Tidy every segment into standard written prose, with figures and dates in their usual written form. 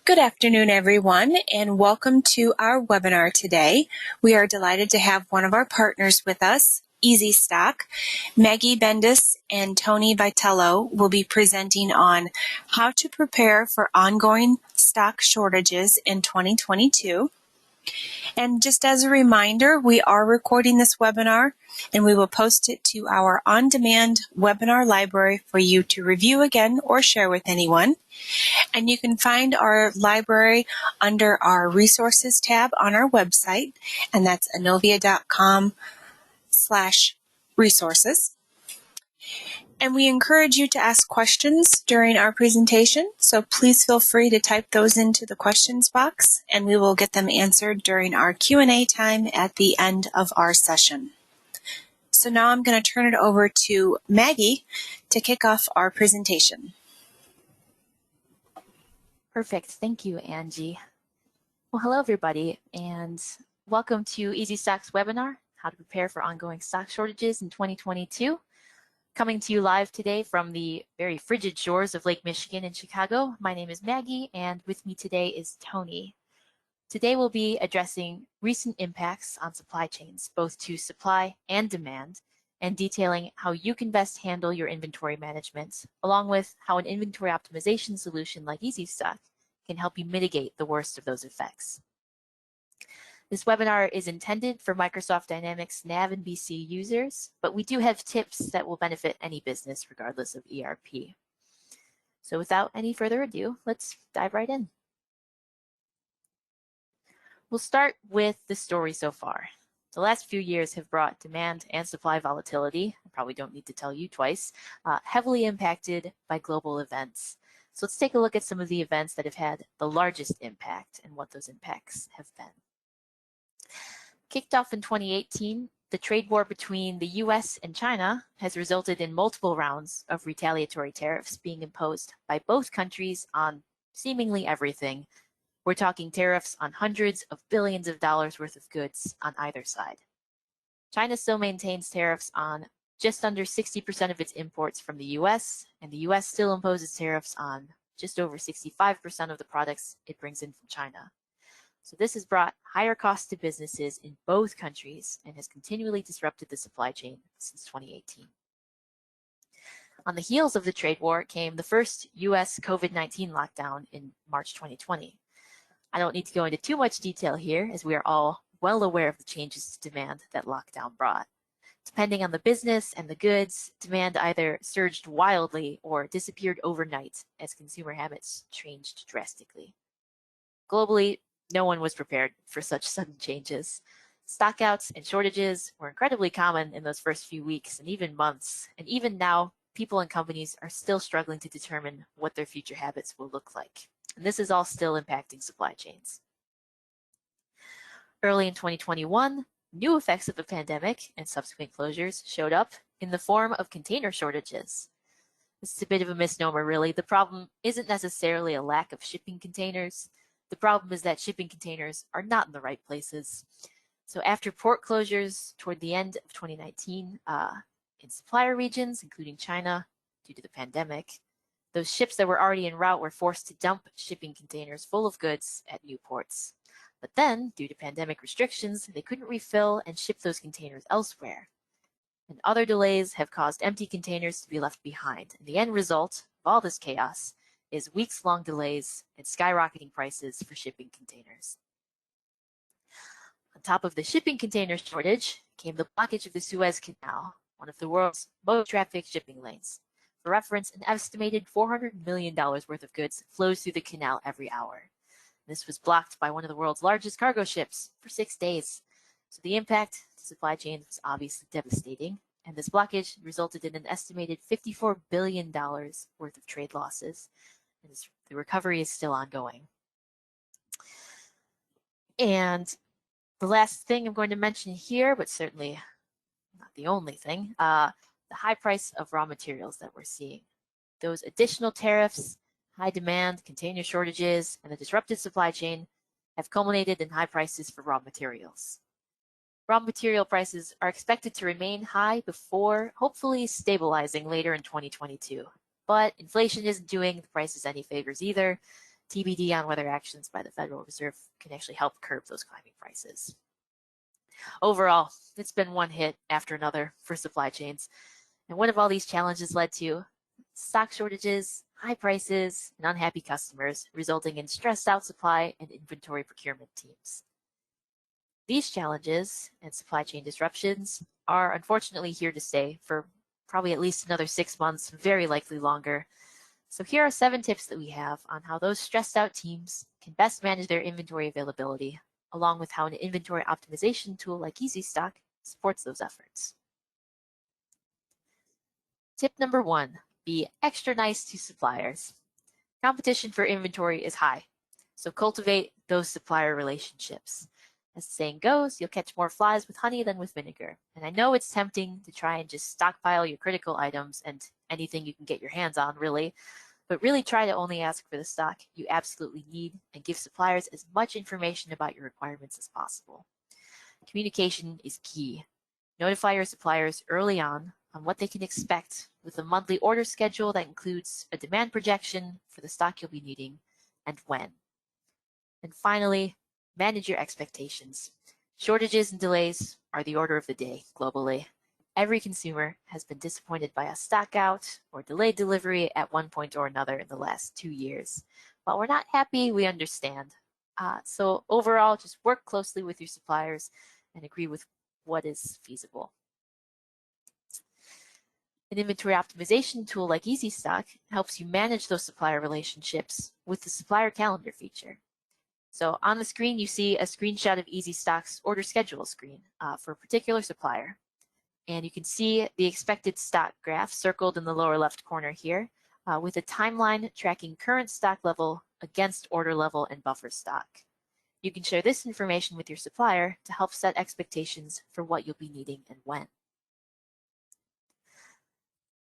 Good afternoon, everyone, and welcome to our webinar today. We are delighted to have one of our partners with us, EazyStock. Maggie Bendis and Tony Vitello will be presenting on how to prepare for ongoing stock shortages in 2022. And just as a reminder, we are recording this webinar and we will post it to our on-demand webinar library for you to review again or share with anyone. And you can find our library under our resources tab on our website, and that's anovia.com/resources. And we encourage you to ask questions during our presentation, so please feel free to type those into the questions box, and we will get them answered during our Q&A time at the end of our session. So now I'm going to turn it over to Maggie to kick off our presentation. Perfect. Thank you, Angie. Well, hello, everybody, and welcome to EazyStock's webinar, How to Prepare for Ongoing Stock Shortages in 2022. Coming to you live today from the very frigid shores of Lake Michigan in Chicago. My name is Maggie, and with me today is Tony. Today we'll be addressing recent impacts on supply chains, both to supply and demand, and detailing how you can best handle your inventory management, along with how an inventory optimization solution like EazyStock can help you mitigate the worst of those effects. This webinar is intended for Microsoft Dynamics NAV and BC users, but we do have tips that will benefit any business regardless of ERP. So without any further ado, let's dive right in. We'll start with the story so far. The last few years have brought demand and supply volatility, I probably don't need to tell you twice, heavily impacted by global events. So let's take a look at some of the events that have had the largest impact and what those impacts have been. Kicked off in 2018, the trade war between the US and China has resulted in multiple rounds of retaliatory tariffs being imposed by both countries on seemingly everything. We're talking tariffs on hundreds of billions of dollars worth of goods on either side. China still maintains tariffs on just under 60% of its imports from the US, and the US still imposes tariffs on just over 65% of the products it brings in from China. So this has brought higher costs to businesses in both countries and has continually disrupted the supply chain since 2018. On the heels of the trade war came the first US COVID-19 lockdown in March 2020. I don't need to go into too much detail here, as we are all well aware of the changes to demand that lockdown brought. Depending on the business and the goods, demand either surged wildly or disappeared overnight as consumer habits changed drastically. Globally, no one was prepared for such sudden changes. Stockouts and shortages were incredibly common in those first few weeks and even months, and even now, people and companies are still struggling to determine what their future habits will look like. And this is all still impacting supply chains. Early in 2021, new effects of the pandemic and subsequent closures showed up in the form of container shortages. This is a bit of a misnomer, really. The problem isn't necessarily a lack of shipping containers. The problem is that shipping containers are not in the right places. So after port closures toward the end of 2019 in supplier regions, including China, due to the pandemic, those ships that were already en route were forced to dump shipping containers full of goods at new ports. But then, due to pandemic restrictions, they couldn't refill and ship those containers elsewhere. And other delays have caused empty containers to be left behind. And the end result of all this chaos is weeks-long delays and skyrocketing prices for shipping containers. On top of the shipping container shortage came the blockage of the Suez Canal, one of the world's most trafficked shipping lanes. For reference, an estimated $400 million worth of goods flows through the canal every hour. This was blocked by one of the world's largest cargo ships for 6 days. So the impact to supply chains was obviously devastating, and this blockage resulted in an estimated $54 billion worth of trade losses. And the recovery is still ongoing. And the last thing I'm going to mention here, but certainly not the only thing, the high price of raw materials that we're seeing. Those additional tariffs, high demand, container shortages, and the disrupted supply chain have culminated in high prices for raw materials. Raw material prices are expected to remain high before hopefully stabilizing later in 2022. But inflation isn't doing the prices any favors either, TBD on whether actions by the Federal Reserve can actually help curb those climbing prices. Overall, it's been one hit after another for supply chains. And what have all these challenges led to? Stock shortages, high prices, and unhappy customers, resulting in stressed out supply and inventory procurement teams. These challenges and supply chain disruptions are unfortunately here to stay for probably at least another 6 months, very likely longer. So here are 7 tips that we have on how those stressed out teams can best manage their inventory availability, along with how an inventory optimization tool like EazyStock supports those efforts. Tip number 1, be extra nice to suppliers. Competition for inventory is high, so cultivate those supplier relationships. As the saying goes, you'll catch more flies with honey than with vinegar. And I know it's tempting to try and just stockpile your critical items and anything you can get your hands on, really, but really try to only ask for the stock you absolutely need and give suppliers as much information about your requirements as possible. Communication is key. Notify your suppliers early on what they can expect with a monthly order schedule that includes a demand projection for the stock you'll be needing and when. And finally, manage your expectations. Shortages and delays are the order of the day globally. Every consumer has been disappointed by a stock out or delayed delivery at one point or another in the last 2 years. While we're not happy, we understand. So overall, just work closely with your suppliers and agree with what is feasible. An inventory optimization tool like EazyStock helps you manage those supplier relationships with the supplier calendar feature. So on the screen, you see a screenshot of EazyStock's order schedule screen for a particular supplier. And you can see the expected stock graph circled in the lower left corner here with a timeline tracking current stock level against order level and buffer stock. You can share this information with your supplier to help set expectations for what you'll be needing and when.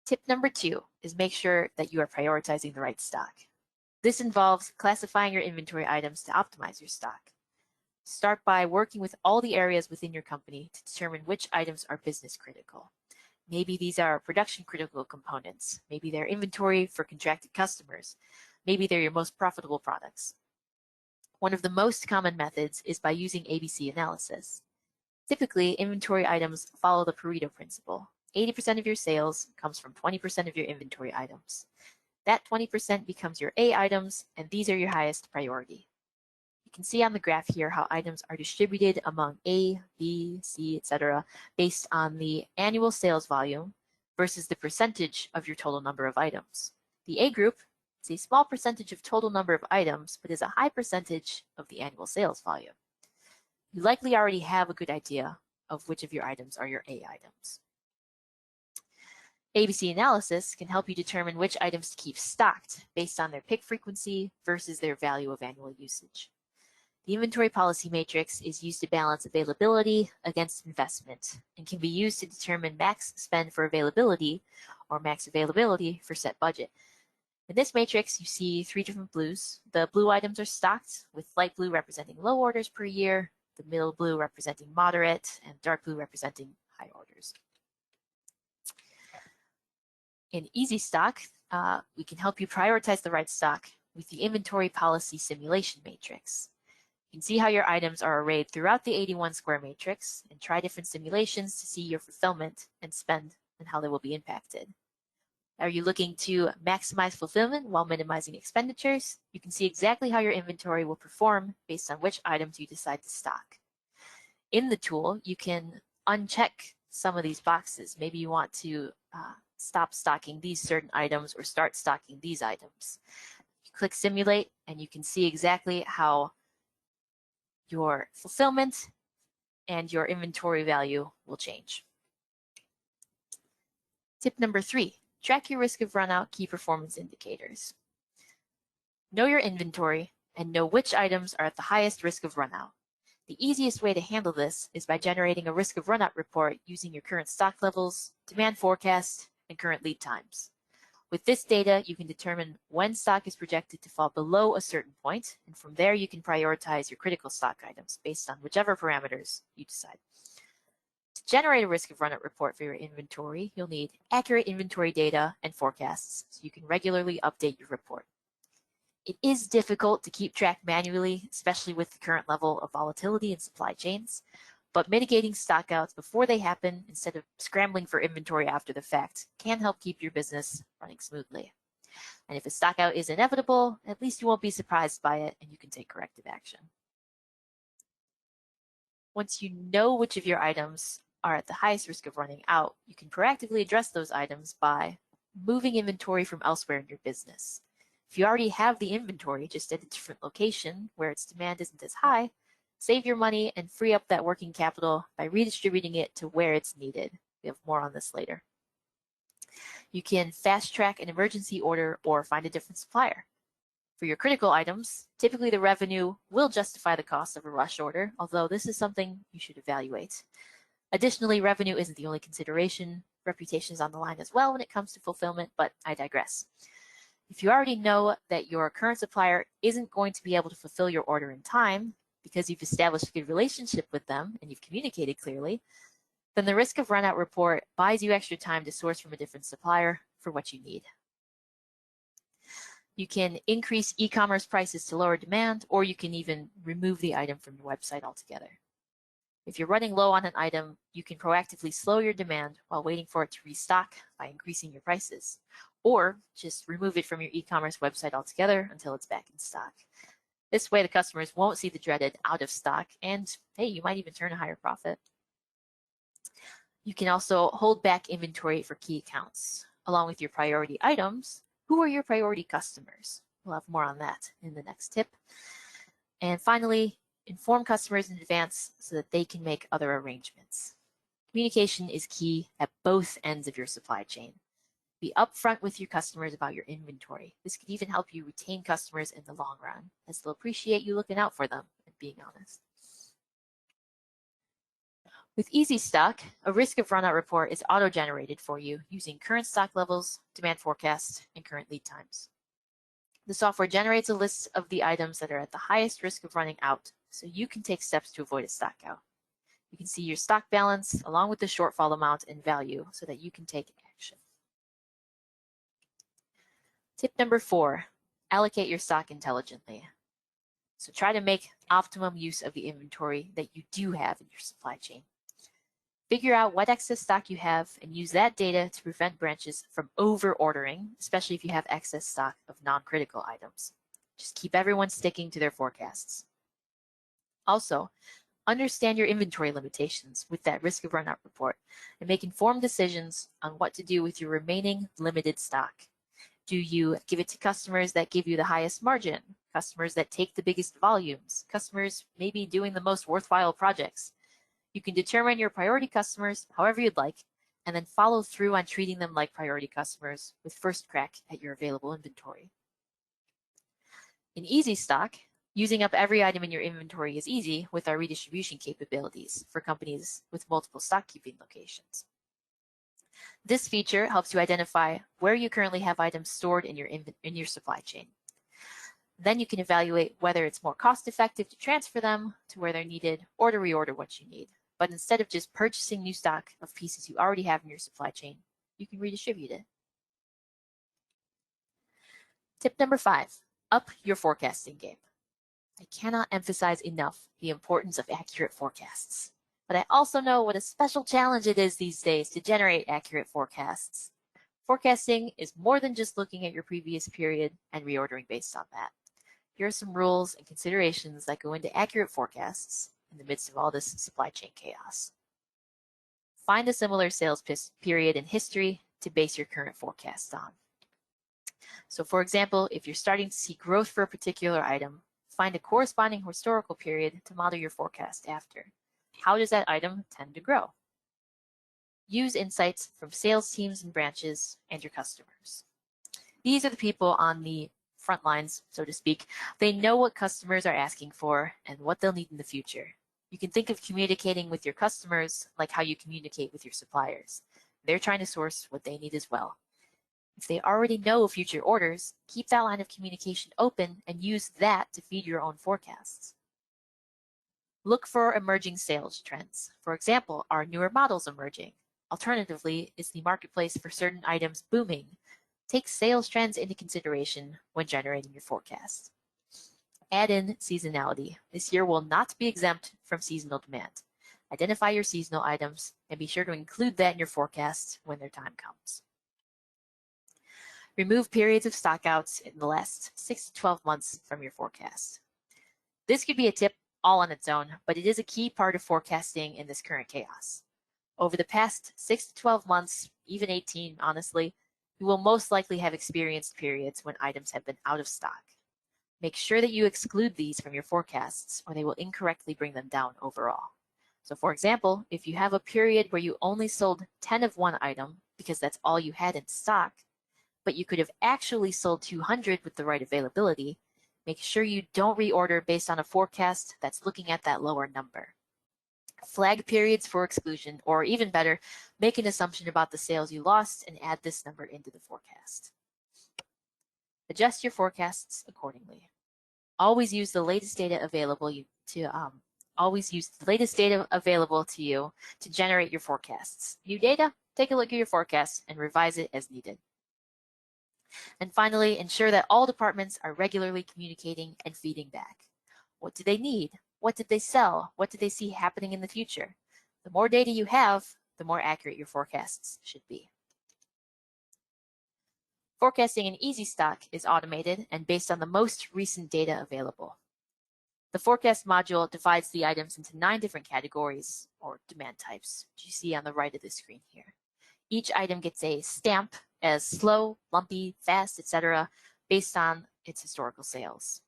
Tip number 2 is make sure that you are prioritizing the right stock. This involves classifying your inventory items to optimize your stock. Start by working with all the areas within your company to determine which items are business critical. Maybe these are production critical components. Maybe they're inventory for contracted customers. Maybe they're your most profitable products. One of the most common methods is by using ABC analysis. Typically, inventory items follow the Pareto principle. 80% of your sales comes from 20% of your inventory items. That 20% becomes your A items, and these are your highest priority. You can see on the graph here how items are distributed among A, B, C, etc., based on the annual sales volume versus the percentage of your total number of items. The A group is a small percentage of total number of items, but is a high percentage of the annual sales volume. You likely already have a good idea of which of your items are your A items. ABC analysis can help you determine which items to keep stocked based on their pick frequency versus their value of annual usage. The inventory policy matrix is used to balance availability against investment and can be used to determine max spend for availability or max availability for set budget. In this matrix, you see 3 different blues. The blue items are stocked, with light blue representing low orders per year, the middle blue representing moderate, and dark blue representing high orders. In EazyStock, we can help you prioritize the right stock with the inventory policy simulation matrix. You can see how your items are arrayed throughout the 81 square matrix and try different simulations to see your fulfillment and spend and how they will be impacted. Are you looking to maximize fulfillment while minimizing expenditures? You can see exactly how your inventory will perform based on which items you decide to stock. In the tool, you can uncheck some of these boxes. Maybe you want to stop stocking these certain items or start stocking these items. You click simulate and you can see exactly how your fulfillment and your inventory value will change. Tip number 3, track your risk of runout key performance indicators. Know your inventory and know which items are at the highest risk of runout. The easiest way to handle this is by generating a risk of runout report using your current stock levels, demand forecast, and current lead times. With this data, you can determine when stock is projected to fall below a certain point, and from there you can prioritize your critical stock items based on whichever parameters you decide. To generate a risk of runout report for your inventory, you'll need accurate inventory data and forecasts so you can regularly update your report. It is difficult to keep track manually, especially with the current level of volatility in supply chains, but mitigating stockouts before they happen instead of scrambling for inventory after the fact can help keep your business running smoothly. And if a stockout is inevitable, at least you won't be surprised by it and you can take corrective action. Once you know which of your items are at the highest risk of running out, you can proactively address those items by moving inventory from elsewhere in your business. If you already have the inventory, just at a different location where its demand isn't as high, save your money and free up that working capital by redistributing it to where it's needed. We have more on this later. You can fast track an emergency order or find a different supplier. For your critical items, typically the revenue will justify the cost of a rush order, although this is something you should evaluate. Additionally, revenue isn't the only consideration. Reputation is on the line as well when it comes to fulfillment, but I digress. If you already know that your current supplier isn't going to be able to fulfill your order in time because you've established a good relationship with them and you've communicated clearly, then the risk of runout report buys you extra time to source from a different supplier for what you need. You can increase e-commerce prices to lower demand, or you can even remove the item from your website altogether. If you're running low on an item, you can proactively slow your demand while waiting for it to restock by increasing your prices, or just remove it from your e-commerce website altogether until it's back in stock. This way, the customers won't see the dreaded out of stock, and hey, you might even turn a higher profit. You can also hold back inventory for key accounts. Along with your priority items, who are your priority customers? We'll have more on that in the next tip. And finally, inform customers in advance so that they can make other arrangements. Communication is key at both ends of your supply chain. Be upfront with your customers about your inventory. This could even help you retain customers in the long run, as they'll appreciate you looking out for them and being honest. With EazyStock, a risk of runout report is auto-generated for you using current stock levels, demand forecasts, and current lead times. The software generates a list of the items that are at the highest risk of running out, so you can take steps to avoid a stockout. You can see your stock balance along with the shortfall amount and value so that you can take action. Tip number 4, allocate your stock intelligently. So try to make optimum use of the inventory that you do have in your supply chain. Figure out what excess stock you have and use that data to prevent branches from over-ordering, especially if you have excess stock of non-critical items. Just keep everyone sticking to their forecasts. Also, understand your inventory limitations with that risk of runout report and make informed decisions on what to do with your remaining limited stock. Do you give it to customers that give you the highest margin, customers that take the biggest volumes, customers maybe doing the most worthwhile projects? You can determine your priority customers however you'd like, and then follow through on treating them like priority customers with first crack at your available inventory. In EazyStock, using up every item in your inventory is easy with our redistribution capabilities for companies with multiple stock keeping locations. This feature helps you identify where you currently have items stored in your supply chain. Then you can evaluate whether it's more cost effective to transfer them to where they're needed or to reorder what you need. But instead of just purchasing new stock of pieces you already have in your supply chain, you can redistribute it. Tip number 5, up your forecasting game. I cannot emphasize enough the importance of accurate forecasts. But I also know what a special challenge it is these days to generate accurate forecasts. Forecasting is more than just looking at your previous period and reordering based on that. Here are some rules and considerations that go into accurate forecasts in the midst of all this supply chain chaos. Find a similar sales period in history to base your current forecast on. So for example, if you're starting to see growth for a particular item, find a corresponding historical period to model your forecast after. How does that item tend to grow? Use insights from sales teams and branches and your customers. These are the people on the front lines, so to speak. They know what customers are asking for and what they'll need in the future. You can think of communicating with your customers like how you communicate with your suppliers. They're trying to source what they need as well. If they already know future orders, keep that line of communication open and use that to feed your own forecasts. Look for emerging sales trends. For example, are newer models emerging? Alternatively, is the marketplace for certain items booming? take sales trends into consideration when generating your forecast. Add in seasonality. This year will not be exempt from seasonal demand. Identify your seasonal items and be sure to include that in your forecast when their time comes. Remove periods of stockouts in the last 6 to 12 months from your forecast. This could be a tip all on its own, but it is a key part of forecasting in this current chaos. Over the past 6 to 12 months, even 18, honestly, you will most likely have experienced periods when items have been out of stock. Make sure that you exclude these from your forecasts or they will incorrectly bring them down overall. So for example, if you have a period where you only sold 10 of one item because that's all you had in stock, but you could have actually sold 200 with the right availability, make sure you don't reorder based on a forecast that's looking at that lower number. Flag periods for exclusion, or even better, make an assumption about the sales you lost and add this number into the forecast. Adjust your forecasts accordingly. Always use the latest data available to you to generate your forecasts. New data, take a look at your forecast and revise it as needed. And finally, ensure that all departments are regularly communicating and feeding back. What do they need? What did they sell? What do they see happening in the future? The more data you have, the more accurate your forecasts should be. Forecasting in EazyStock is automated and based on the most recent data available. The forecast module divides the items into 9 different categories or demand types, which you see on the right of the screen here. Each item gets a stamp as slow, lumpy, fast, etc., based on its historical sales.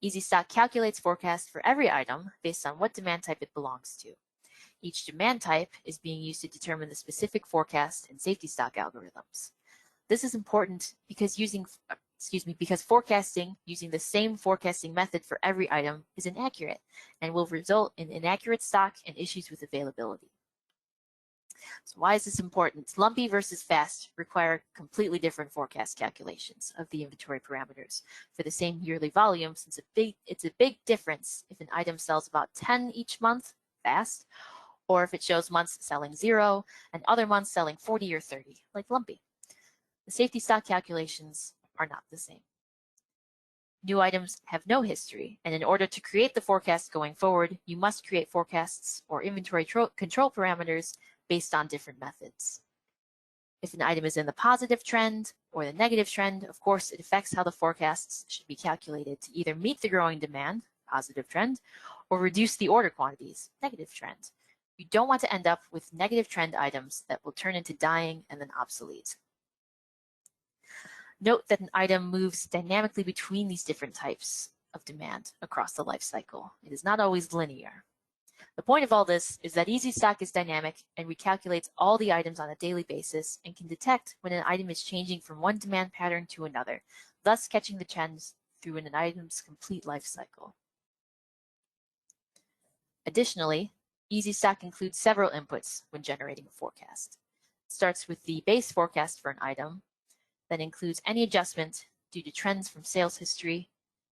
EazyStock calculates forecasts for every item based on what demand type it belongs to. Each demand type is being used to determine the specific forecast and safety stock algorithms. This is important because forecasting using the same forecasting method for every item is inaccurate and will result in inaccurate stock and issues with availability. So why is this important? Lumpy versus fast require completely different forecast calculations of the inventory parameters for the same yearly volume, since it's a big difference if an item sells about 10 each month, fast, or if it shows months selling 0 and other months selling 40 or 30, like lumpy. The safety stock calculations are not the same. New items have no history, and in order to create the forecast going forward, you must create forecasts or inventory control parameters based on different methods. If an item is in the positive trend or the negative trend, of course, it affects how the forecasts should be calculated to either meet the growing demand, positive trend, or reduce the order quantities, negative trend. You don't want to end up with negative trend items that will turn into dying and then obsolete. Note that an item moves dynamically between these different types of demand across the life cycle. It is not always linear. The point of all this is that EazyStock is dynamic and recalculates all the items on a daily basis and can detect when an item is changing from one demand pattern to another, thus catching the trends through an item's complete life cycle. Additionally, EazyStock includes several inputs when generating a forecast. It starts with the base forecast for an item, that includes any adjustment due to trends from sales history.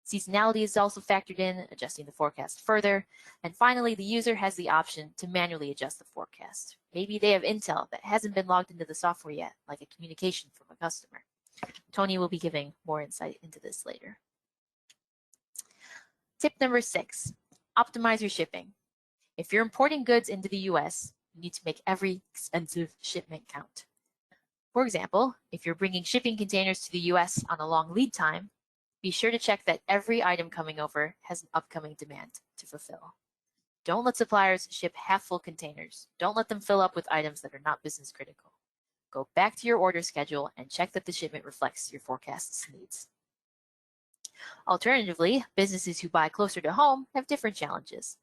Seasonality is also factored in, adjusting the forecast further. And finally, the user has the option to manually adjust the forecast. Maybe they have intel that hasn't been logged into the software yet, like a communication from a customer. Tony will be giving more insight into this later. Tip number 6, optimize your shipping. If you're importing goods into the US, you need to make every expensive shipment count. For example, if you're bringing shipping containers to the US on a long lead time, be sure to check that every item coming over has an upcoming demand to fulfill. Don't let suppliers ship half-full containers. Don't let them fill up with items that are not business critical. Go back to your order schedule and check that the shipment reflects your forecast's needs. Alternatively, businesses who buy closer to home have different challenges.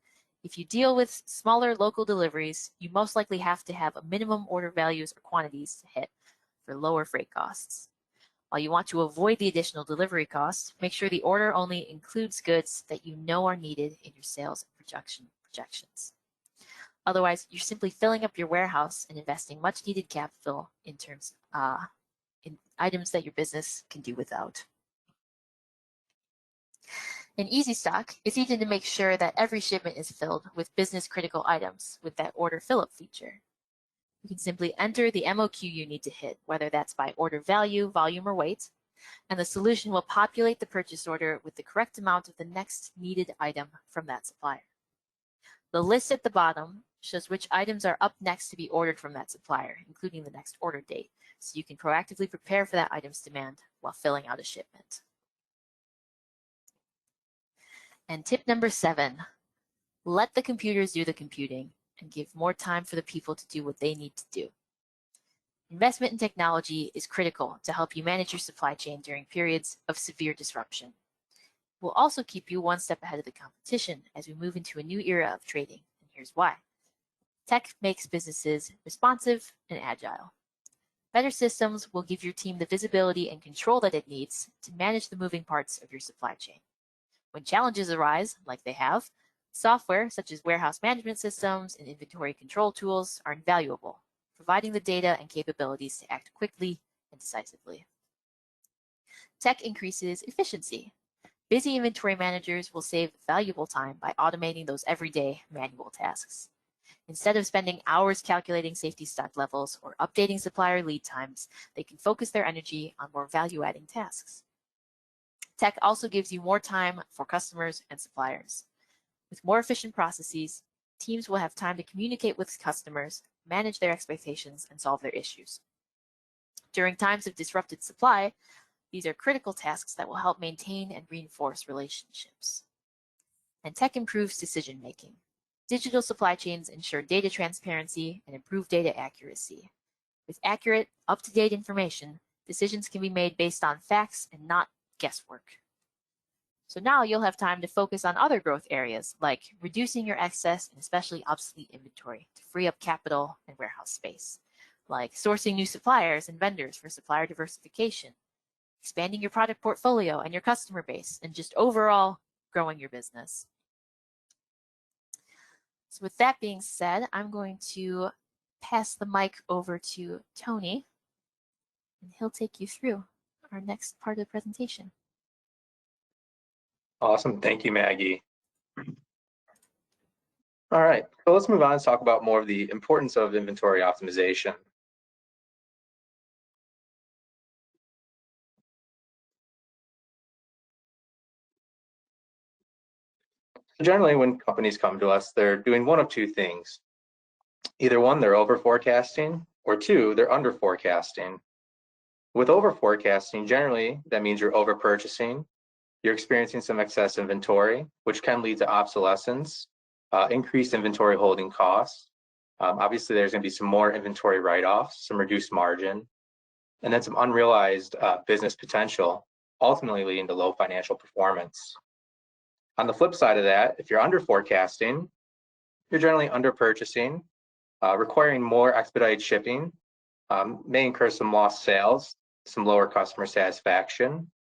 If you deal with smaller local deliveries, you most likely have to have a minimum order values or quantities to hit for lower freight costs. While you want to avoid the additional delivery costs, make sure the order only includes goods that you know are needed in your sales and projections. Otherwise, you're simply filling up your warehouse and investing much needed capital in items that your business can do without. In EazyStock, it's easy to make sure that every shipment is filled with business critical items with that order fill-up feature. You can simply enter the MOQ you need to hit, whether that's by order value, volume, or weight, and the solution will populate the purchase order with the correct amount of the next needed item from that supplier. The list at the bottom shows which items are up next to be ordered from that supplier, including the next order date, so you can proactively prepare for that item's demand while filling out a shipment. And tip number 7, let the computers do the computing and give more time for the people to do what they need to do. Investment in technology is critical to help you manage your supply chain during periods of severe disruption. It will also keep you one step ahead of the competition as we move into a new era of trading, and here's why. Tech makes businesses responsive and agile. Better systems will give your team the visibility and control that it needs to manage the moving parts of your supply chain. When challenges arise, like they have, software such as warehouse management systems and inventory control tools are invaluable, providing the data and capabilities to act quickly and decisively. Tech increases efficiency. Busy inventory managers will save valuable time by automating those everyday manual tasks. Instead of spending hours calculating safety stock levels or updating supplier lead times, they can focus their energy on more value-adding tasks. Tech also gives you more time for customers and suppliers. With more efficient processes, teams will have time to communicate with customers, manage their expectations, and solve their issues. During times of disrupted supply, these are critical tasks that will help maintain and reinforce relationships. And tech improves decision-making. Digital supply chains ensure data transparency and improve data accuracy. With accurate, up-to-date information, decisions can be made based on facts and not guesswork. So now you'll have time to focus on other growth areas like reducing your excess and especially obsolete inventory to free up capital and warehouse space, like sourcing new suppliers and vendors for supplier diversification, expanding your product portfolio and your customer base, and just overall growing your business. So with that being said, I'm going to pass the mic over to Tony, and he'll take you through our next part of the presentation. Awesome. Thank you, Maggie. All right, so let's move on and talk about more of the importance of inventory optimization. Generally, when companies come to us, they're doing one of two things. Either one, they're over forecasting, or two, they're under forecasting. With over forecasting, generally, that means you're over purchasing, you're experiencing some excess inventory, which can lead to obsolescence, increased inventory holding costs. Obviously, there's going to be some more inventory write-offs, some reduced margin, and then some unrealized business potential, ultimately leading to low financial performance. On the flip side of that, if you're under forecasting, you're generally under purchasing, requiring more expedited shipping, may incur some lost sales, some lower customer satisfaction,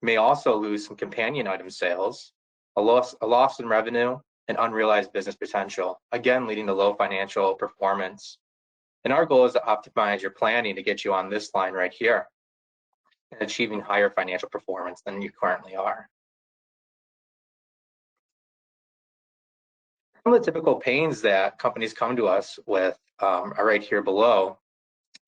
may also lose some companion item sales, a loss in revenue, and unrealized business potential, again leading to low financial performance. And our goal is to optimize your planning to get you on this line right here and achieving higher financial performance than you currently are. Some of the typical pains that companies come to us with are right here below.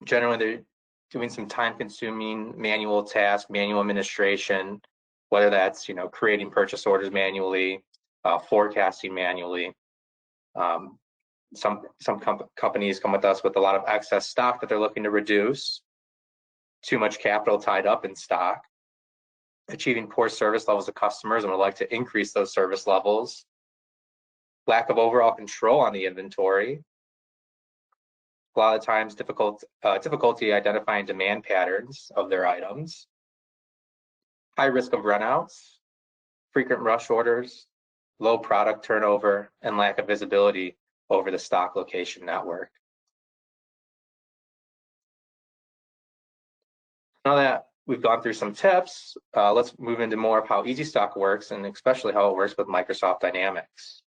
Generally, they're doing some time-consuming manual tasks, manual administration, whether that's creating purchase orders manually, forecasting manually. Some companies come with us with a lot of excess stock that they're looking to reduce, too much capital tied up in stock, achieving poor service levels to customers and would like to increase those service levels, lack of overall control on the inventory, a lot of times difficulty identifying demand patterns of their items, high risk of runouts, frequent rush orders, low product turnover, and lack of visibility over the stock location network. Now that we've gone through some tips, let's move into more of how EazyStock works and especially how it works with Microsoft Dynamics.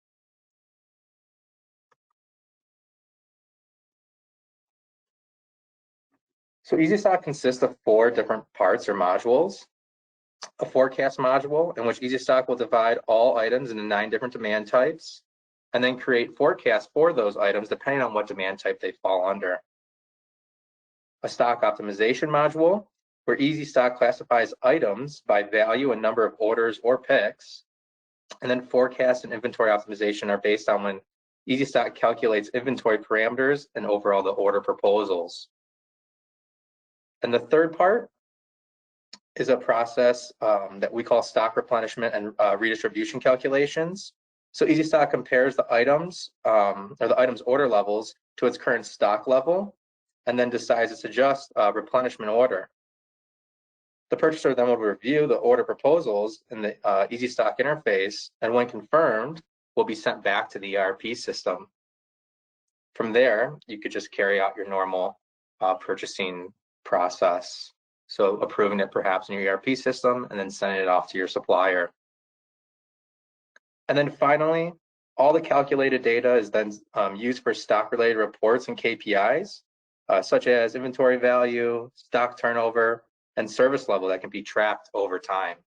So EazyStock consists of 4 different parts or modules. A forecast module in which EazyStock will divide all items into 9 different demand types and then create forecasts for those items depending on what demand type they fall under. a stock optimization module, where EazyStock classifies items by value and number of orders or picks. And then forecast and inventory optimization are based on when EazyStock calculates inventory parameters and overall the order proposals. And the third part is a process that we call stock replenishment and redistribution calculations. So EazyStock compares the items or the item's order levels to its current stock level, and then decides its adjust replenishment order. The purchaser then will review the order proposals in the EazyStock interface, and when confirmed, will be sent back to the ERP system. From there, you could just carry out your normal purchasing process. So approving it perhaps in your ERP system and then sending it off to your supplier. And then finally, all the calculated data is then used for stock-related reports and KPIs, such as inventory value, stock turnover, and service level that can be tracked over time.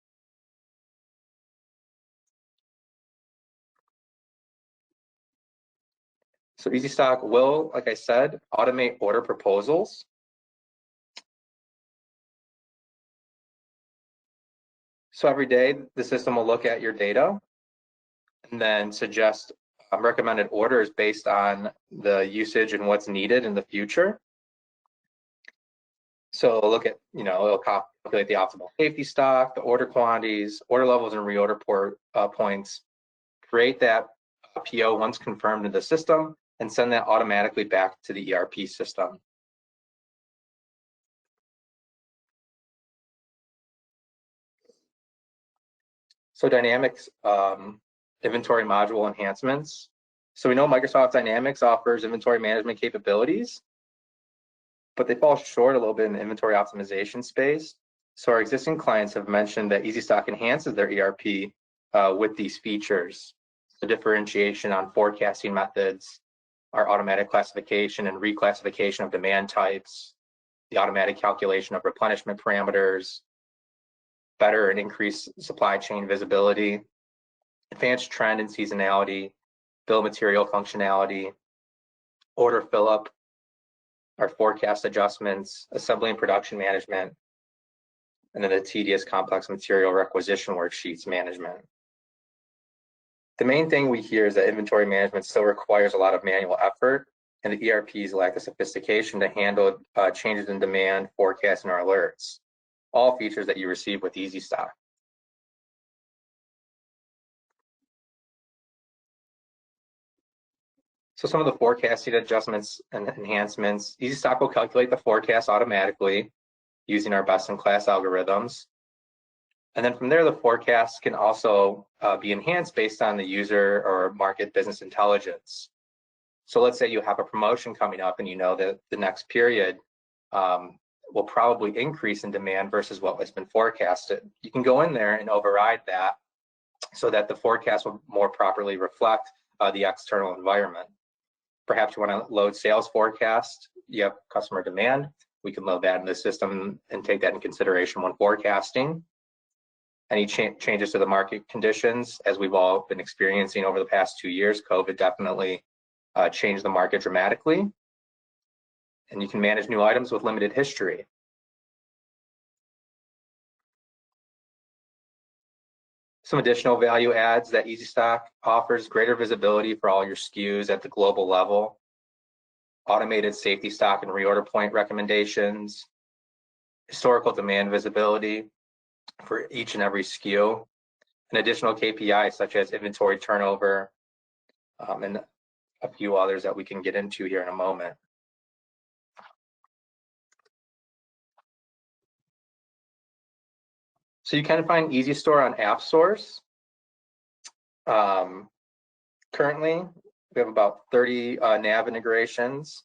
So EazyStock will, like I said, automate order proposals. So every day, the system will look at your data and then suggest recommended orders based on the usage and what's needed in the future. So look at, it'll calculate the optimal safety stock, the order quantities, order levels, and reorder points. Create that PO once confirmed in the system and send that automatically back to the ERP system. So Dynamics inventory module enhancements. So we know Microsoft Dynamics offers inventory management capabilities, but they fall short a little bit in the inventory optimization space. So our existing clients have mentioned that EazyStock enhances their ERP with these features. The differentiation on forecasting methods, our automatic classification and reclassification of demand types, the automatic calculation of replenishment parameters, better and increased supply chain visibility, advanced trend and seasonality, bill of material functionality, order fill-up, our forecast adjustments, assembly and production management, and then the tedious complex material requisition worksheets management. The main thing we hear is that inventory management still requires a lot of manual effort, and the ERPs lack the sophistication to handle changes in demand, forecasting, or alerts, all features that you receive with EazyStock. So some of the forecasting adjustments and enhancements, EazyStock will calculate the forecast automatically using our best-in-class algorithms. And then from there, the forecast can also be enhanced based on the user or market business intelligence. So let's say you have a promotion coming up and you know that the next period will probably increase in demand versus what has been forecasted. You can go in there and override that so that the forecast will more properly reflect the external environment. Perhaps you want to load sales forecast, you have customer demand, we can load that in the system and take that in consideration when forecasting. Any changes to the market conditions, as we've all been experiencing over the past 2 years, COVID definitely changed the market dramatically. And you can manage new items with limited history. Some additional value adds that EazyStock offers: greater visibility for all your SKUs at the global level, automated safety stock and reorder point recommendations, historical demand visibility for each and every SKU, and additional KPIs such as inventory turnover, and a few others that we can get into here in a moment. So you can find EazyStore on AppSource. Currently, we have about 30 NAV integrations.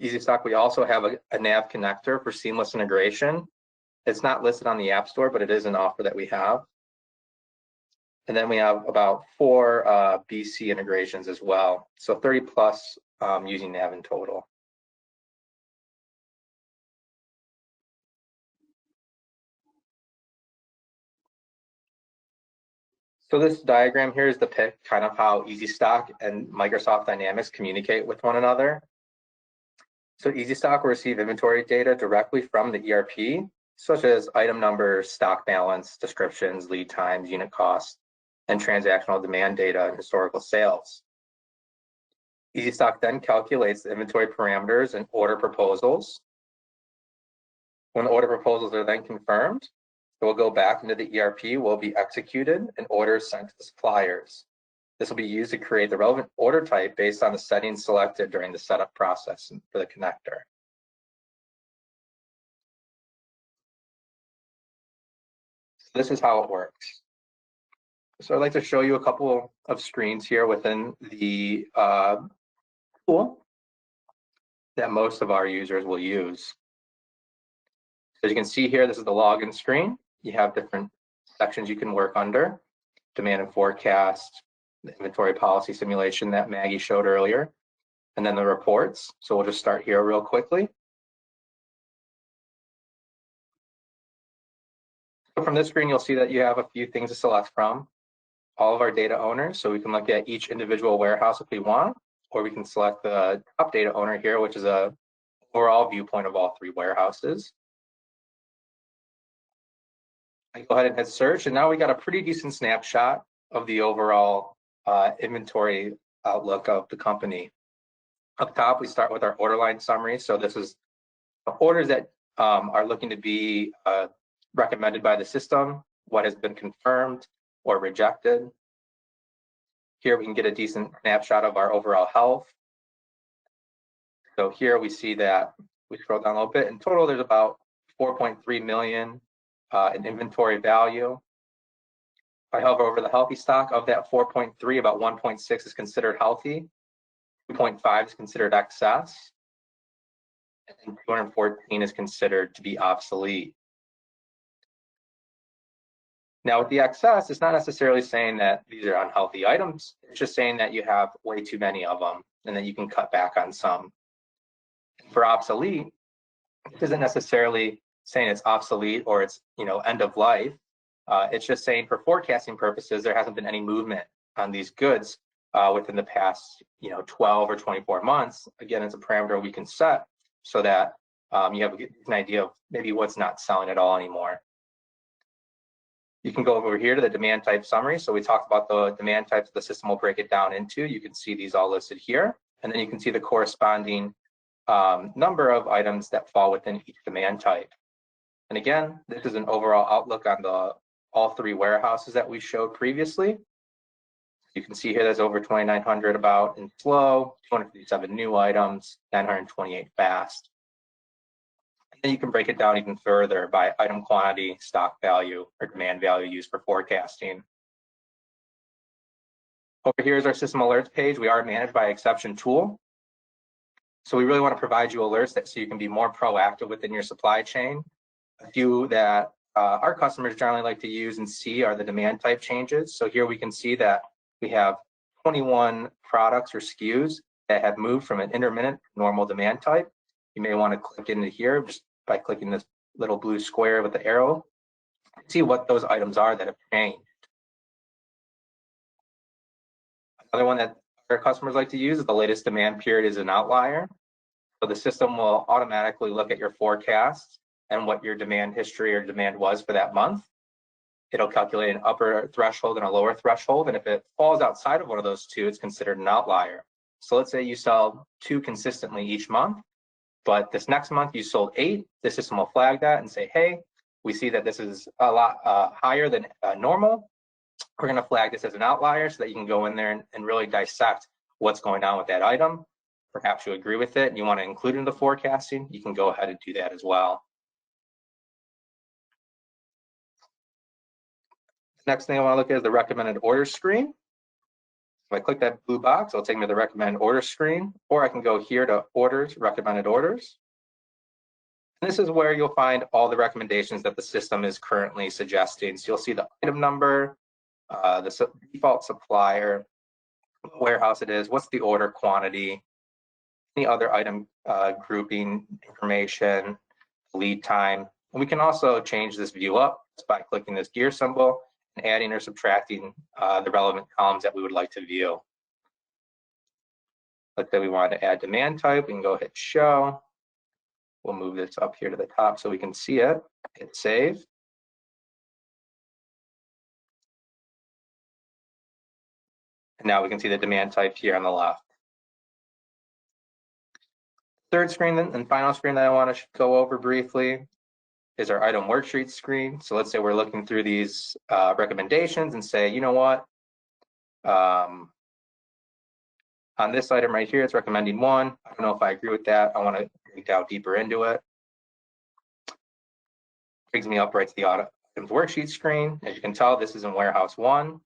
EazyStock, we also have a NAV connector for seamless integration. It's not listed on the App Store, but it is an offer that we have. And then we have about 4 BC integrations as well. So 30 plus using NAV in total. So this diagram here is depict kind of how EazyStock and Microsoft Dynamics communicate with one another. So EazyStock will receive inventory data directly from the ERP, such as item numbers, stock balance, descriptions, lead times, unit costs, and transactional demand data and historical sales. EazyStock then calculates the inventory parameters and order proposals. When the order proposals are then confirmed, it will go back into the ERP, will be executed, and orders sent to the suppliers. This will be used to create the relevant order type based on the settings selected during the setup process for the connector. So this is how it works. So I'd like to show you a couple of screens here within the tool that most of our users will use. As you can see here, this is the login screen. You have different sections you can work under: demand and forecast, the inventory policy simulation that Maggie showed earlier, and then the reports. So we'll just start here real quickly. So from this screen, you'll see that you have a few things to select from. All of our data owners, so we can look at each individual warehouse if we want, or we can select the top data owner here, which is a overall viewpoint of all three warehouses. I go ahead and hit search, and now we got a pretty decent snapshot of the overall inventory outlook of the company. Up top, we start with our order line summary. So this is the orders that are looking to be recommended by the system, what has been confirmed or rejected. Here we can get a decent snapshot of our overall health. So here we see that, we scroll down a little bit, in total there's about 4.3 million in inventory value. If I hover over the healthy stock, of that 4.3, about 1.6 is considered healthy, 2.5 is considered excess, and 214 is considered to be obsolete. Now with the excess, it's not necessarily saying that these are unhealthy items. It's just saying that you have way too many of them and that you can cut back on some. For obsolete, it isn't necessarily saying it's obsolete or it's end of life. It's just saying for forecasting purposes, there hasn't been any movement on these goods within the past 12 or 24 months. Again, it's a parameter we can set so that you have an idea of maybe what's not selling at all anymore. You can go over here to the demand type summary. So we talked about the demand types the system will break it down into. You can see these all listed here. And then you can see the corresponding number of items that fall within each demand type. And again, this is an overall outlook on all three warehouses that we showed previously. You can see here there's over 2,900 about in slow, 257 new items, 928 fast. And then you can break it down even further by item quantity, stock value, or demand value used for forecasting. Over here is our system alerts page. We are managed by exception tool. So we really want to provide you alerts so you can be more proactive within your supply chain. A few that our customers generally like to use and see are the demand type changes. So here we can see that we have 21 products or SKUs that have moved from an intermittent normal demand type. You may want to click into here just by clicking this little blue square with the arrow, see what those items are that have changed. Another one that our customers like to use is the latest demand period is an outlier. So the system will automatically look at your forecasts and what your demand history or demand was for that month. It'll calculate an upper threshold and a lower threshold. And if it falls outside of one of those two, it's considered an outlier. So let's say you sell 2 consistently each month, but this next month you sold 8, the system will flag that and say, hey, we see that this is a lot higher than normal. We're going to flag this as an outlier so that you can go in there and really dissect what's going on with that item. Perhaps you agree with it and you want to include it in the forecasting, you can go ahead and do that as well. The next thing I want to look at is the recommended orders screen. If I click that blue box, it'll take me to the recommended orders screen, or I can go here to orders, recommended orders. And this is where you'll find all the recommendations that the system is currently suggesting. So you'll see the item number, the default supplier, what warehouse it is, what's the order quantity, any other item grouping information, lead time. And we can also change this view up by clicking this gear symbol and adding or subtracting the relevant columns that we would like to view. Let's say we want to add demand type, we can go hit show. We'll move this up here to the top so we can see it. Hit save. And now we can see the demand type here on the left. Third screen and final screen that I want to go over briefly is our item worksheet screen. So let's say we're looking through these recommendations and say, you know what, on this item right here, it's recommending 1. I don't know if I agree with that. I want to dig down deeper into it. Brings me up right to the items worksheet screen. As you can tell, this is in warehouse 1.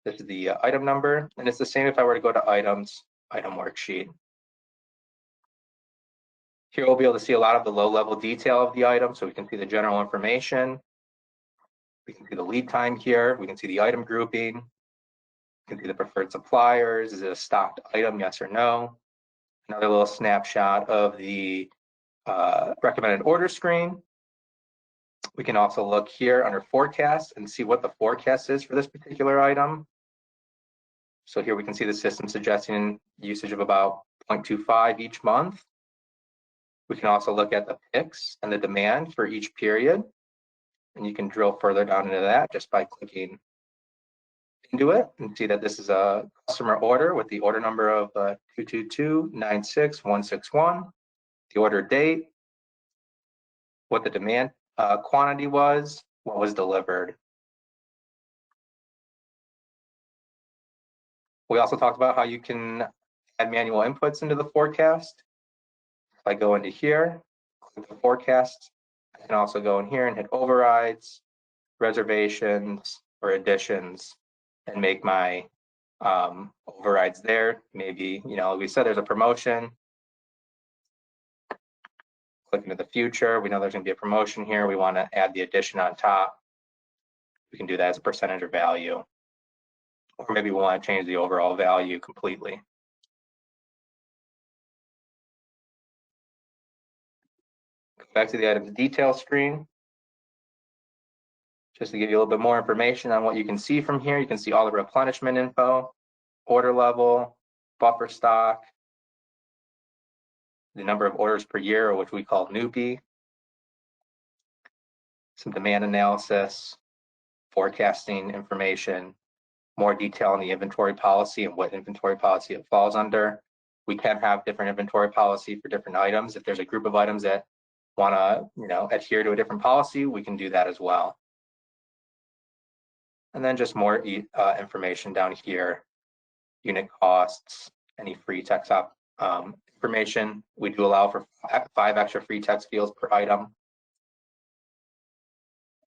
This is the item number, and it's the same if I were to go to items, item worksheet. Here we'll be able to see a lot of the low-level detail of the item, so we can see the general information. We can see the lead time here. We can see the item grouping. We can see the preferred suppliers. Is it a stocked item, yes or no? Another little snapshot of the recommended order screen. We can also look here under forecast and see what the forecast is for this particular item. So here we can see the system suggesting usage of about 0.25 each month. We can also look at the picks and the demand for each period. And you can drill further down into that just by clicking into it and see that this is a customer order with the order number of 222-96161, the order date, what the demand quantity was, what was delivered. We also talked about how you can add manual inputs into the forecast. If I go into here, click the forecast, I can also go in here and hit overrides, reservations, or additions, and make my overrides there. Maybe, like we said, there's a promotion. Click into the future. We know there's going to be a promotion here. We want to add the addition on top. We can do that as a percentage of value. Or maybe we want to change the overall value completely. Back to the items detail screen. Just to give you a little bit more information on what you can see from here. You can see all the replenishment info, order level, buffer stock, the number of orders per year, or which we call NUPI, some demand analysis, forecasting information, more detail on the inventory policy and what inventory policy it falls under. We can have different inventory policy for different items. If there's a group of items that want to, adhere to a different policy, we can do that as well. And then just more information down here, unit costs, any free text information. We do allow for 5 extra free text fields per item.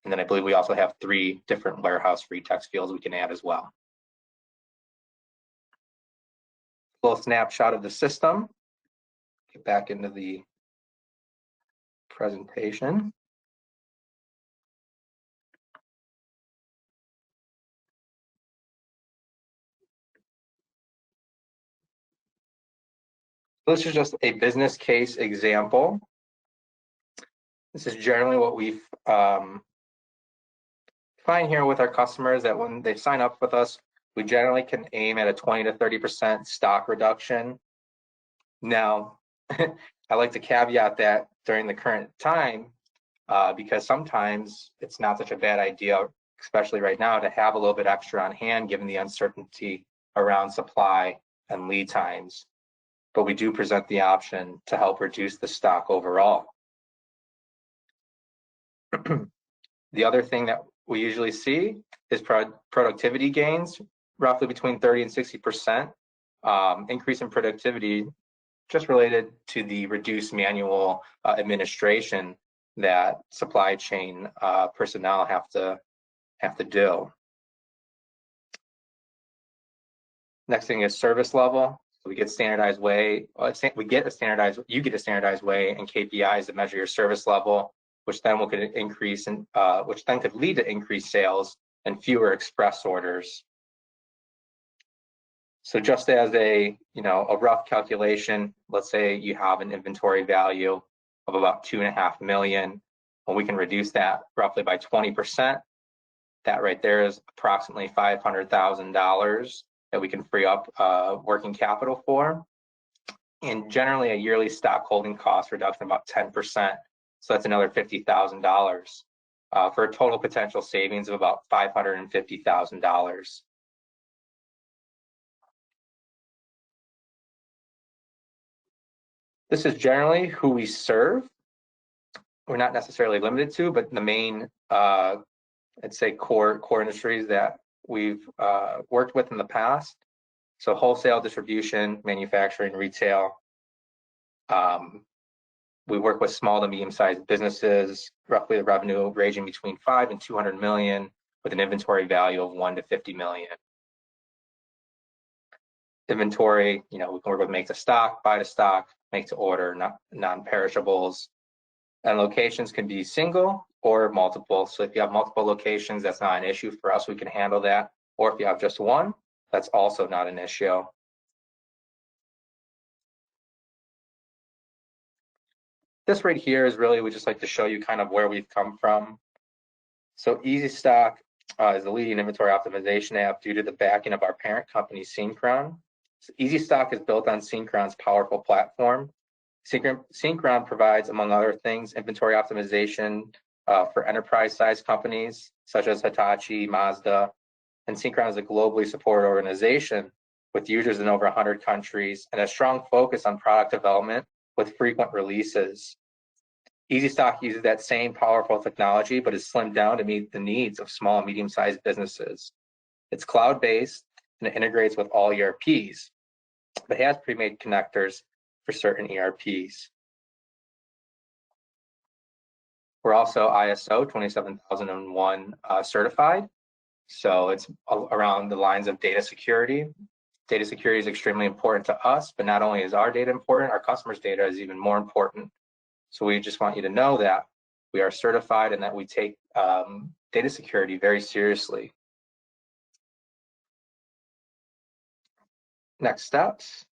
And then I believe we also have 3 different warehouse free text fields we can add as well. A little snapshot of the system. Get back into the presentation. This is just a business case example. This is generally what we find here with our customers, that when they sign up with us, we generally can aim at a 20 to 30% stock reduction. Now, I like to caveat that during the current time, because sometimes it's not such a bad idea, especially right now, to have a little bit extra on hand given the uncertainty around supply and lead times. But we do present the option to help reduce the stock overall. The other thing that we usually see is productivity gains, roughly between 30 and 60% increase in productivity, just related to the reduced manual administration that supply chain personnel have to do. Next thing is service level. We get standardized way. You get a standardized way and KPIs that measure your service level, which then could increase and which then could lead to increased sales and fewer express orders. So just as a rough calculation, let's say you have an inventory value of about $2.5 million, and we can reduce that roughly by 20%. That right there is approximately $500,000 that we can free up working capital for. and generally a yearly stock holding cost reduction of about 10%. So that's another $50,000 for a total potential savings of about $550,000. This is generally who we serve. We're not necessarily limited to, but the main, I'd say, core industries that we've worked with in the past. So wholesale, distribution, manufacturing, retail. We work with small to medium-sized businesses, roughly the revenue ranging between 5 and 200 million, with an inventory value of 1 to 50 million. Inventory, we can work with make to stock, buy to stock, make to order, non-perishables. And locations can be single or multiple. So if you have multiple locations, that's not an issue for us. We can handle that. Or if you have just one, that's also not an issue. This right here is really, we just like to show you kind of where we've come from. So EazyStock is the leading inventory optimization app due to the backing of our parent company, Synchron. So EazyStock is built on Synchron's powerful platform. Synchron provides, among other things, inventory optimization for enterprise-sized companies such as Hitachi, Mazda, and Synchron is a globally supported organization with users in over 100 countries and a strong focus on product development with frequent releases. EazyStock uses that same powerful technology, but is slimmed down to meet the needs of small and medium-sized businesses. It's cloud-based and it integrates with all ERPs, but has pre-made connectors for certain ERPs. We're also ISO 27001 certified, so it's around the lines of data security. Data security is extremely important to us, but not only is our data important, our customers' data is even more important. So we just want you to know that we are certified and that we take data security very seriously. Next steps.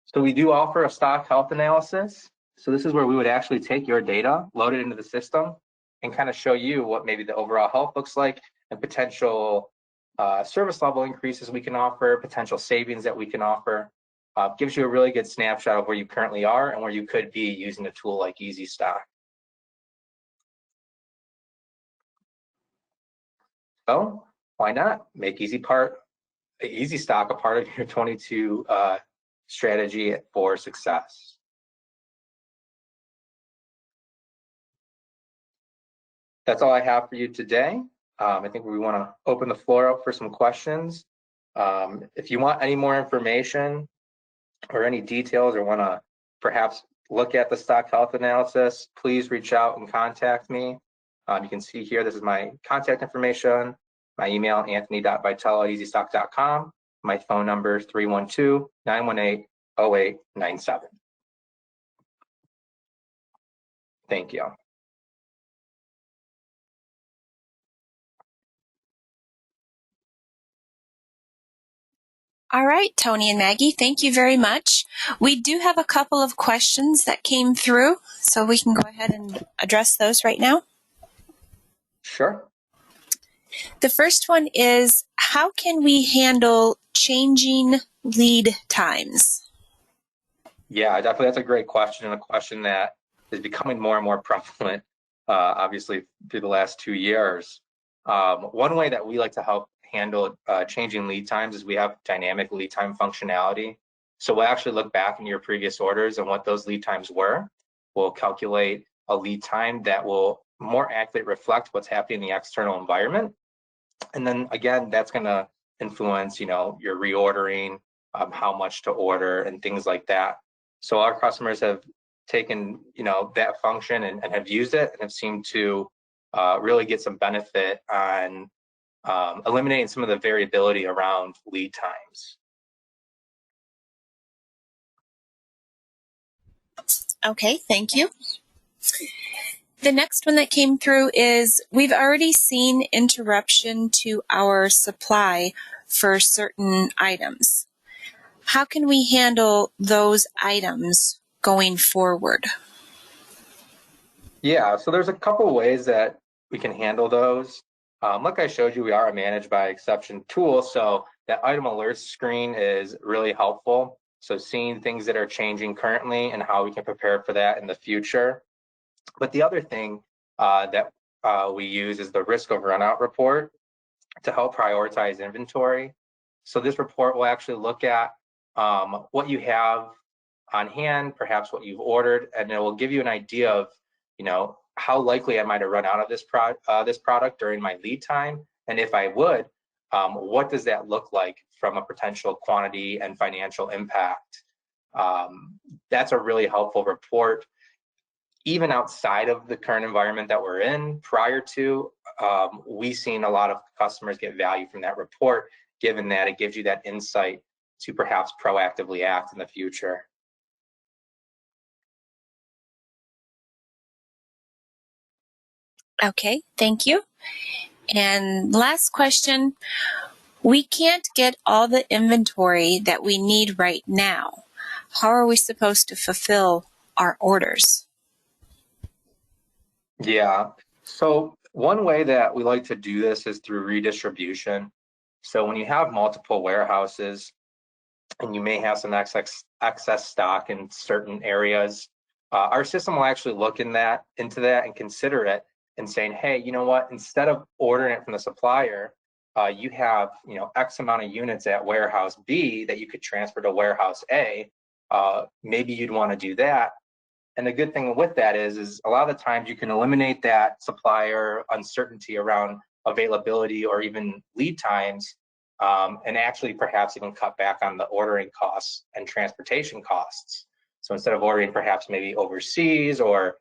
So we do offer a stock health analysis. So this is where we would actually take your data, load it into the system, and kind of show you what maybe the overall health looks like and potential service level increases we can offer, potential savings that we can offer. Gives you a really good snapshot of where you currently are and where you could be using a tool like EazyStock. So why not make EazyStock a part of your 22 strategy for success? That's all I have for you today. I think we want to open the floor up for some questions. If you want any more information or any details or want to perhaps look at the stock health analysis, please reach out and contact me. You can see here, this is my contact information, my email, anthony.vitella@easystock.com, my phone number, 312-918-0897. Thank you. All right, Tony and Maggie, thank you very much. We do have a couple of questions that came through, so we can go ahead and address those right now. Sure. The first one is, how can we handle changing lead times? Yeah, definitely. That's a great question, and a question that is becoming more and more prevalent, obviously, through the last 2 years. One way that we like to help handle changing lead times is we have dynamic lead time functionality. So we'll actually look back in your previous orders and what those lead times were. We'll calculate a lead time that will more accurately reflect what's happening in the external environment. And then again, that's going to influence, your reordering, how much to order and things like that. So our customers have taken, that function and have used it and have seemed to really get some benefit on eliminating some of the variability around lead times. Okay, thank you. The next one that came through is, we've already seen interruption to our supply for certain items. How can we handle those items going forward? Yeah, so there's a couple ways that we can handle those. Like I showed you, we are a manage by exception tool, so that item alerts screen is really helpful. So seeing things that are changing currently and how we can prepare for that in the future. But the other thing that we use is the risk of runout report to help prioritize inventory. So this report will actually look at what you have on hand, perhaps what you've ordered, and it will give you an idea of, how likely am I to run out of this product during my lead time, and if I would, what does that look like from a potential quantity and financial impact? That's a really helpful report. Even outside of the current environment that we're in, prior to, we've seen a lot of customers get value from that report, given that it gives you that insight to perhaps proactively act in the future. Okay, thank you. And last question. We can't get all the inventory that we need right now. How are we supposed to fulfill our orders? Yeah, so one way that we like to do this is through redistribution. So when you have multiple warehouses and you may have some excess stock in certain areas, our system will actually look into that and consider it and saying, hey, you know what, instead of ordering it from the supplier, you have X amount of units at warehouse B that you could transfer to warehouse A. Maybe you'd want to do that. And the good thing with that is a lot of the times you can eliminate that supplier uncertainty around availability or even lead times, and actually perhaps even cut back on the ordering costs and transportation costs. So instead of ordering perhaps maybe overseas or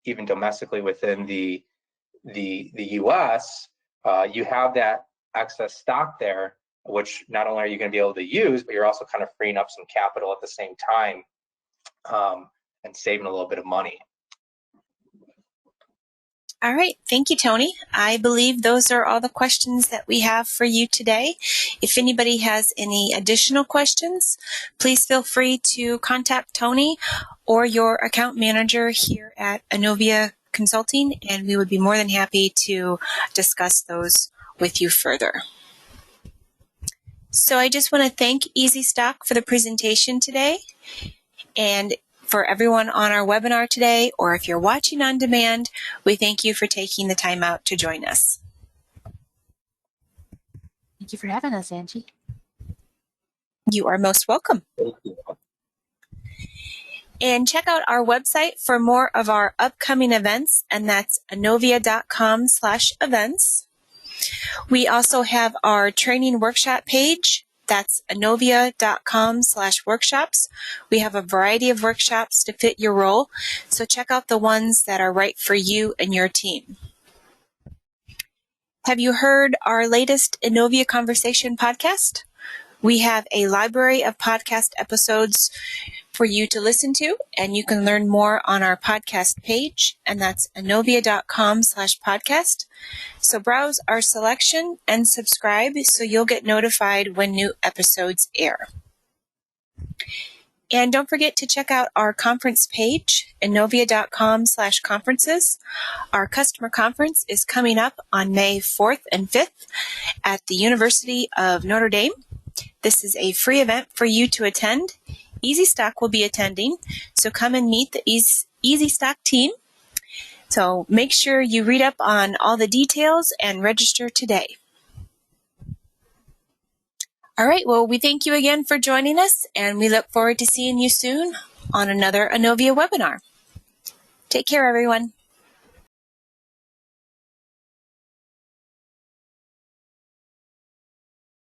even domestically within the US, you have that excess stock there, which not only are you going to be able to use, but you're also kind of freeing up some capital at the same time, and saving a little bit of money. All right. Thank you, Tony. I believe those are all the questions that we have for you today. If anybody has any additional questions, please feel free to contact Tony or your account manager here at Inovia Consulting, and we would be more than happy to discuss those with you further. So I just want to thank EazyStock for the presentation today. And for everyone on our webinar today, or if you're watching on demand, we thank you for taking the time out to join us. Thank you for having us, Angie. You are most welcome. Thank you. And check out our website for more of our upcoming events, and that's inovia.com/events. We also have our training workshop page. That's inovia.com/workshops. We have a variety of workshops to fit your role, so check out the ones that are right for you and your team. Have you heard our latest Inovia Conversation podcast? We have a library of podcast episodes for you to listen to, and you can learn more on our podcast page, and that's inovia.com/podcast. So browse our selection and subscribe so you'll get notified when new episodes air. And don't forget to check out our conference page, inovia.com/conferences. Our customer conference is coming up on May 4th and 5th at the University of Notre Dame. This is a free event for you to attend. EazyStock will be attending, so come and meet the EazyStock team. So make sure you read up on all the details and register today. All right, well, we thank you again for joining us, and we look forward to seeing you soon on another Inovia webinar. Take care, everyone.